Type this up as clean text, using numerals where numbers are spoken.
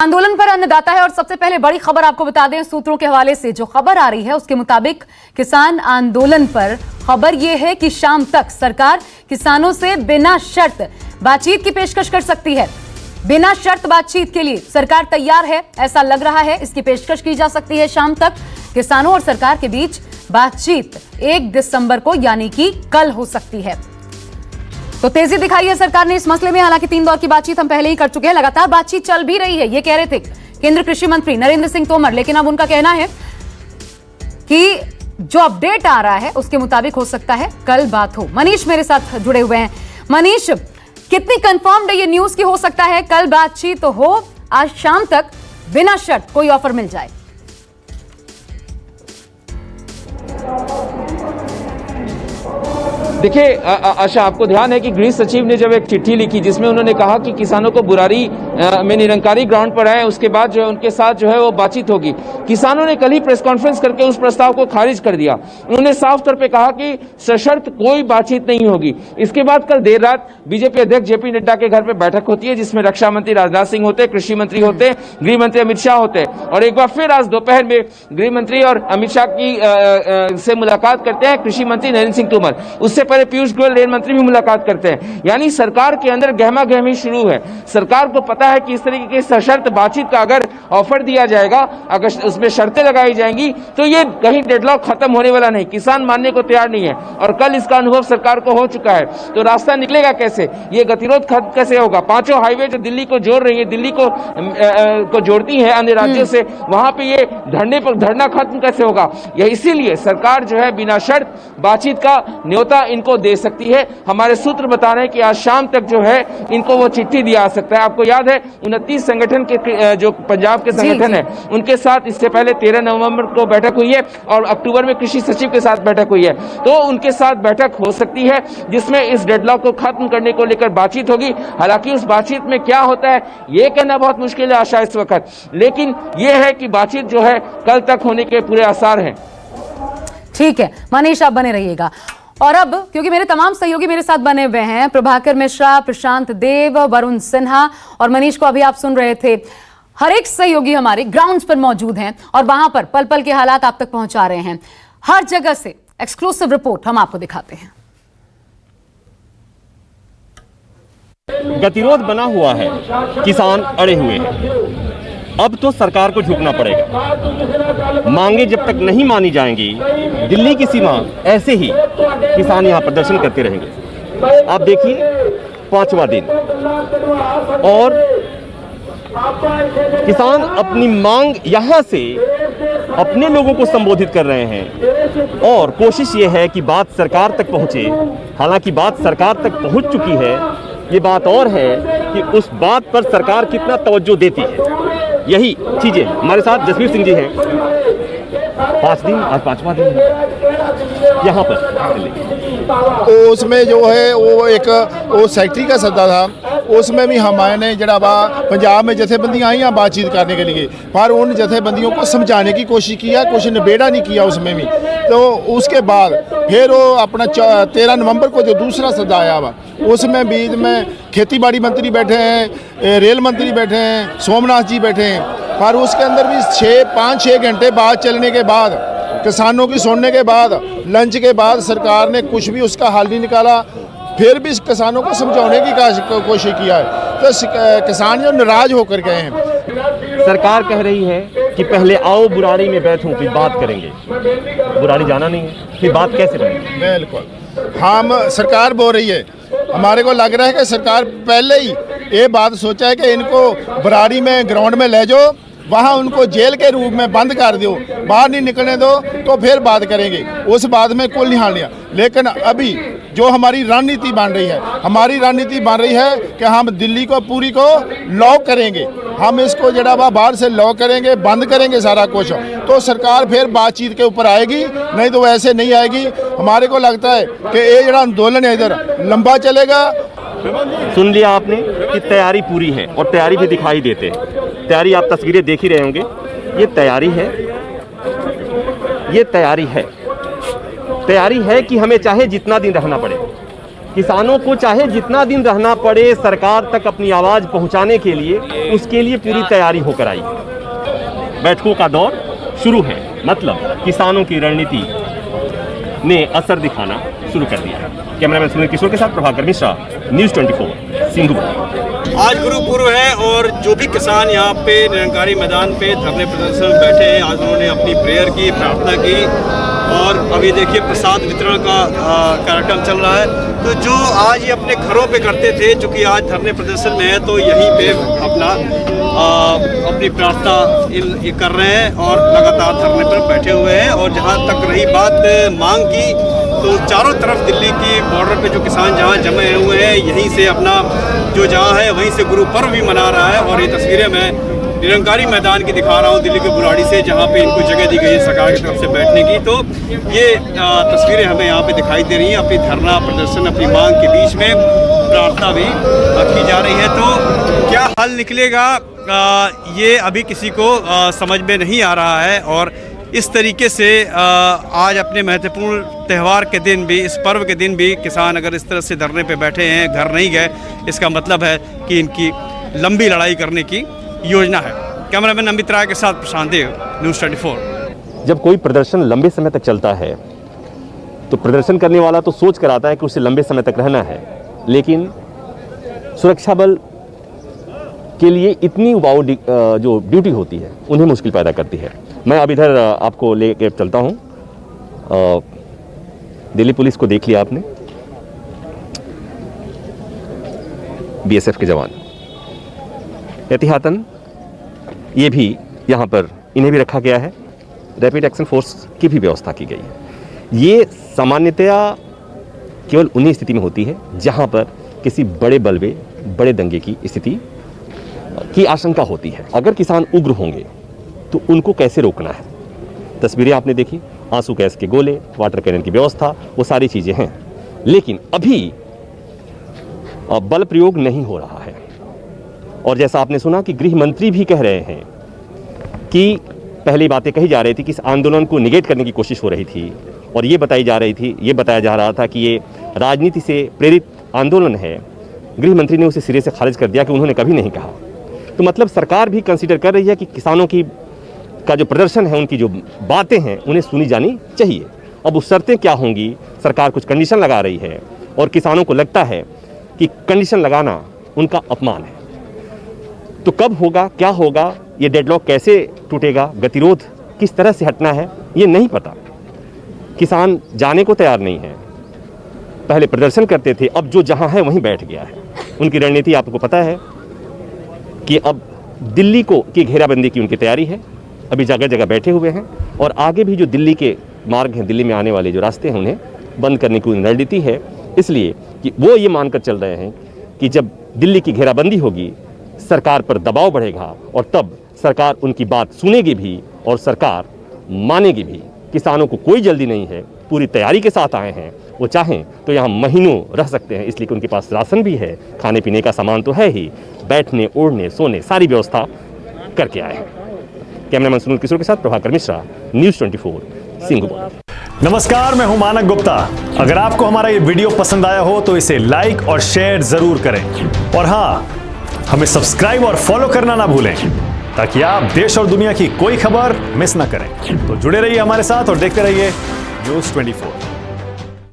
आंदोलन पर अन्नदाता है और सबसे पहले बड़ी खबर आपको बता दें, सूत्रों के हवाले से जो खबर आ रही है उसके मुताबिक किसान आंदोलन पर खबर यह है कि शाम तक सरकार किसानों से बिना शर्त बातचीत की पेशकश कर सकती है। बिना शर्त बातचीत के लिए सरकार तैयार है, ऐसा लग रहा है। इसकी पेशकश की जा सकती है। शाम तक किसानों और सरकार के बीच बातचीत 1 दिसंबर को यानी कि कल हो सकती है। तो तेजी दिखाई है सरकार ने इस मसले में। हालांकि 3 दौर की बातचीत हम पहले ही कर चुके हैं, लगातार बातचीत चल भी रही है, ये कह रहे थे केंद्रीय कृषि मंत्री नरेंद्र सिंह तोमर। लेकिन अब उनका कहना है कि जो अपडेट आ रहा है उसके मुताबिक हो सकता है कल बात हो। मनीष मेरे साथ जुड़े हुए हैं। मनीष, कितनी कंफर्म्ड है ये न्यूज की हो सकता है कल बातचीत हो, आज शाम तक बिना शर्त कोई ऑफर मिल जाए? देखिए आशा, आपको ध्यान है कि गृह सचिव ने जब एक चिट्ठी लिखी जिसमें उन्होंने कहा कि किसानों को बुरारी में निरंकारी ग्राउंड पर आए, उसके बाद जो है उनके साथ जो है वो बातचीत होगी। किसानों ने कल ही प्रेस कॉन्फ्रेंस करके उस प्रस्ताव को खारिज कर दिया। उन्होंने साफ तौर पे कहा कि सशर्त कोई बातचीत नहीं होगी। इसके बाद कल देर रात बीजेपी अध्यक्ष जेपी नड्डा के घर पे बैठक होती है जिसमें रक्षा मंत्री राजनाथ सिंह होते, कृषि मंत्री होते, गृह मंत्री अमित शाह होते, और एक बार फिर आज दोपहर में गृह मंत्री और अमित शाह की से मुलाकात करते हैं कृषि मंत्री नरेंद्र सिंह तोमर। उससे पहले पीयूष गोयल रेल मंत्री भी मुलाकात करते हैं। यानी सरकार के अंदर गहमा गहमी शुरू है। सरकार को पता है कि इस तरीके की सशर्त बातचीत का अगर ऑफर दिया जाएगा, अगर उसमें शर्तें लगाई जाएंगी तो ये कहीं डेडलॉक खत्म होने वाला नहीं। किसान मानने को तैयार नहीं है और कल इसका अनुभव सरकार को हो चुका है। तो रास्ता निकलेगा कैसे, ये गतिरोध खत्म कैसे होगा? 5 हाईवे जो दिल्ली को जोड़ रही है, दिल्ली को जोड़ती है अन्य राज्यों से, वहां पे ये धरना खत्म कैसे होगा? यह इसीलिए सरकार जो है बिना शर्त बातचीत का न्योता इनको दे सकती है। हमारे सूत्र बता रहे हैं कि आज शाम तक जो है इनको वो चिट्ठी दिया जा सकता है। आपको याद है 29 संगठन के जो पंजाब के संगठन है उनके साथ इससे पहले 13 नवंबर को बैठक हुई है और अक्टूबर में कृषि सचिव के साथ बैठक हुई है। तो उनके साथ बैठक हो सकती है जिसमें इस डेडलॉक को खत्म करने को लेकर बातचीत होगी। हालांकि उस बातचीत में क्या होता है ये कहना बहुत मुश्किल है आशा इस वक्त, लेकिन यह है कि बातचीत जो है कल तक होने के पूरे आसार हैं। ठीक है मनीष, आप बने रहिएगा। और अब क्योंकि मेरे तमाम सहयोगी मेरे साथ बने हुए हैं, प्रभाकर मिश्रा, प्रशांत देव, वरुण सिन्हा और मनीष को अभी आप सुन रहे थे। हर एक सहयोगी हमारे ग्राउंड्स पर मौजूद हैं और वहां पर पल पल के हालात आप तक पहुंचा रहे हैं। हर जगह से एक्सक्लूसिव रिपोर्ट हम आपको दिखाते हैं। गतिरोध बना हुआ है, किसान अड़े हुए हैं। अब तो सरकार को झुकना पड़ेगा। मांगे जब तक नहीं मानी जाएंगी, दिल्ली की सीमा ऐसे ही किसान यहां प्रदर्शन करते रहेंगे। आप देखिए 5वां दिन और किसान अपनी मांग यहां से अपने लोगों को संबोधित कर रहे हैं और कोशिश ये है कि बात सरकार तक पहुंचे। हालांकि बात सरकार तक पहुंच चुकी है, ये बात और है कि उस बात पर सरकार कितना तवज्जो देती है। यही चीजें हमारे साथ जसवीर सिंह जी हैं। 5 दिन, आज 5वां दिन है यहाँ पर। उसमें जो है वो सेक्रेटरी का सद्दा था, उसमें भी हमारे जरा पंजाब में जथेबंदियाँ आई बातचीत करने के लिए, पर उन जथेबंदियों को समझाने की कोशिश किया, कुछ निबेड़ा नहीं किया उसमें भी। तो उसके बाद फिर वो अपना 13 नवंबर को जो दूसरा सद्दा आया हुआ, उसमें बीच में खेती बाड़ी मंत्री बैठे हैं, रेल मंत्री बैठे हैं, सोमनाथ जी बैठे हैं, पर उसके अंदर भी 5-6 घंटे बात चलने के बाद, किसानों की सुनने के बाद, लंच के बाद सरकार ने कुछ भी उसका हल नहीं निकाला। फिर भी किसानों को समझाने की कोशिश किया है, तो किसान जो नाराज होकर गए हैं। सरकार कह रही है कि पहले आओ बुराड़ी में बैठूं फिर बात करेंगे। बुराड़ी जाना नहीं है, फिर बात कैसे बनेगी? बिल्कुल हम सरकार बोल रही है, हमारे को लग रहा है कि सरकार पहले ही ये बात सोचा है कि इनको बुराड़ी में ग्राउंड में ले जाओ, वहाँ उनको जेल के रूप में बंद कर दो, बाहर नहीं निकलने दो, तो फिर बात करेंगे। उस बात में कोई नहीं हाल लिया। लेकिन अभी जो हमारी रणनीति बन रही है, हमारी रणनीति बन रही है कि हम दिल्ली को पूरी को लॉक करेंगे, हम इसको जड़ा बाहर से लॉक करेंगे, बंद करेंगे सारा कुछ, तो सरकार फिर बातचीत के ऊपर आएगी, नहीं तो वैसे नहीं आएगी। हमारे को लगता है कि ये जड़ा आंदोलन है इधर लंबा चलेगा। सुन लिया आपने कि तैयारी पूरी है और तैयारी भी दिखाई देते हैं। तैयारी आप तस्वीरें देख ही रहे होंगे, ये तैयारी है, ये तैयारी है। तैयारी है कि हमें चाहे जितना दिन रहना पड़े, किसानों को चाहे जितना दिन रहना पड़े सरकार तक अपनी आवाज पहुंचाने के लिए, उसके लिए पूरी तैयारी होकर आई। बैठकों का दौर शुरू है, मतलब किसानों की रणनीति ने असर दिखाना शुरू कर दिया है। कैमरामैन सुनील किशोर के साथ प्रभाकर मिश्रा, न्यूज़ 24 सिंघुपुर। आज गुरु पूर्व है और जो भी किसान यहाँ पे निरंकारी मैदान पे धरने प्रदर्शन में बैठे हैं, आज उन्होंने अपनी प्रेयर की, प्रार्थना की और अभी देखिए प्रसाद वितरण का कार्यक्रम चल रहा है। तो जो आज ये अपने घरों पे करते थे, जो कि आज धरने प्रदर्शन में है, तो यहीं पे अपनी प्रार्थना कर रहे हैं और लगातार धरने पर बैठे हुए हैं। और जहाँ तक रही बात मांग की, तो चारों तरफ दिल्ली की बॉर्डर पे जो किसान जहाँ जमे हुए हैं, यहीं से अपना जो जहाँ है वहीं से गुरु पर्व भी मना रहा है। और ये तस्वीरें मैं निरंकारी मैदान की दिखा रहा हूँ दिल्ली के बुराड़ी से, जहाँ पे इनको जगह दी गई है सरकार की तरफ से बैठने की। तो ये तस्वीरें हमें यहाँ पे दिखाई दे रही हैं। अपनी धरना प्रदर्शन, अपनी मांग के बीच में प्रार्थना भी की जा रही है। तो क्या हल निकलेगा ये अभी किसी को समझ में नहीं आ रहा है। और इस तरीके से आज अपने महत्वपूर्ण त्यौहार के दिन भी, इस पर्व के दिन भी किसान अगर इस तरह से धरने पे बैठे हैं, घर नहीं गए, इसका मतलब है कि इनकी लंबी लड़ाई करने की योजना है। कैमरामैन अमित राय के साथ प्रशांत देव, न्यूज़ 24। जब कोई प्रदर्शन लंबे समय तक चलता है तो प्रदर्शन करने वाला तो सोच कर आता है कि उसे लंबे समय तक रहना है, लेकिन सुरक्षा बल के लिए इतनी वाव जो ड्यूटी होती है उन्हें मुश्किल पैदा करती है। मैं अब इधर आपको लेके चलता हूँ। दिल्ली पुलिस को देख लिया आपने, बीएसएफ के जवान, एहतियातन ये भी यहाँ पर इन्हें भी रखा गया है। रैपिड एक्शन फोर्स की भी व्यवस्था की गई है। ये सामान्यतया केवल उन्हीं स्थिति में होती है जहाँ पर किसी बड़े बलवे, बड़े दंगे की स्थिति की आशंका होती है। अगर किसान उग्र होंगे तो उनको कैसे रोकना है? तस्वीरें आपने देखी, आंसू गैस के गोले, वाटर कैनन की व्यवस्था, वो सारी चीज़ें हैं, लेकिन अभी बल प्रयोग नहीं हो रहा है। और जैसा आपने सुना कि गृह मंत्री भी कह रहे हैं कि पहली बातें कही जा रही थी कि इस आंदोलन को निगेट करने की कोशिश हो रही थी और ये बताया जा रहा था कि ये राजनीति से प्रेरित आंदोलन है। गृह मंत्री ने उसे सिरे से खारिज कर दिया कि उन्होंने कभी नहीं कहा। तो मतलब सरकार भी कंसीडर कर रही है कि किसानों का जो प्रदर्शन है, उनकी जो बातें हैं, उन्हें सुनी जानी चाहिए। अब उस शर्तें क्या होंगी? सरकार कुछ कंडीशन लगा रही है और किसानों को लगता है कि कंडीशन लगाना उनका अपमान है। तो कब होगा, क्या होगा, ये डेडलॉक कैसे टूटेगा, गतिरोध किस तरह से हटना है, ये नहीं पता। किसान जाने को तैयार नहीं है। पहले प्रदर्शन करते थे, अब जो जहां है वहीं बैठ गया है। उनकी रणनीति आपको पता है कि अब दिल्ली की घेराबंदी की उनकी तैयारी है। अभी जगह जगह बैठे हुए हैं और आगे भी जो दिल्ली के मार्ग हैं, दिल्ली में आने वाले जो रास्ते हैं, उन्हें बंद करने की रणनीति है। इसलिए कि वो ये मानकर चल रहे हैं कि जब दिल्ली की घेराबंदी होगी, सरकार पर दबाव बढ़ेगा और तब सरकार उनकी बात सुनेगी भी और सरकार मानेगी भी। किसानों को कोई जल्दी नहीं है, पूरी तैयारी के साथ आए हैं। वो चाहें तो यहाँ महीनों रह सकते हैं, इसलिए कि उनके पास राशन भी है, खाने पीने का सामान तो है ही, बैठने, ओढ़ने, सोने सारी व्यवस्था करके आए हैं। कैमरामैन सुनील किशोर के साथ प्रभाकर मिश्रा, न्यूज़ 24 सिंघुपुर। नमस्कार, मैं हूं मानक गुप्ता। अगर आपको हमारा ये वीडियो पसंद आया हो तो इसे लाइक और शेयर जरूर करें और हाँ, हमें सब्सक्राइब और फॉलो करना ना भूलें ताकि आप देश और दुनिया की कोई खबर मिस ना करें। तो जुड़े रहिए हमारे साथ और देखते रहिए न्यूज़ 24।